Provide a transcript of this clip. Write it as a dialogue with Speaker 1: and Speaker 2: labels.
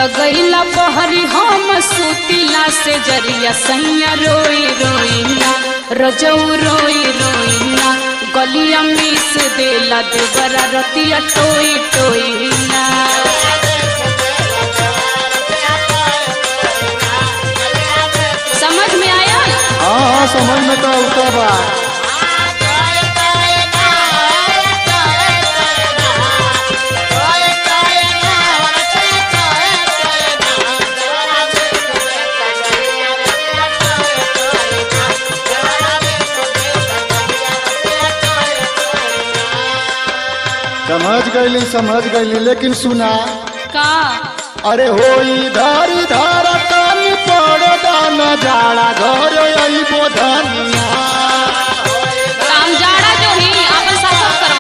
Speaker 1: गईला बहरी हम सुतिला से जरिया सैया रोई रोईना रजऊ रोई रोईना गलिया मिस देला देवरा रतिया टोई टोईना। समझ में आया?
Speaker 2: हाँ समझ में तो उतर बा। समझ गईली लेकिन सुना
Speaker 1: का
Speaker 2: अरे होई धारी धारा कानी पड़े दाना जाड़ा घर आई बोधनिया
Speaker 1: काम जाड़ा जो ही अपन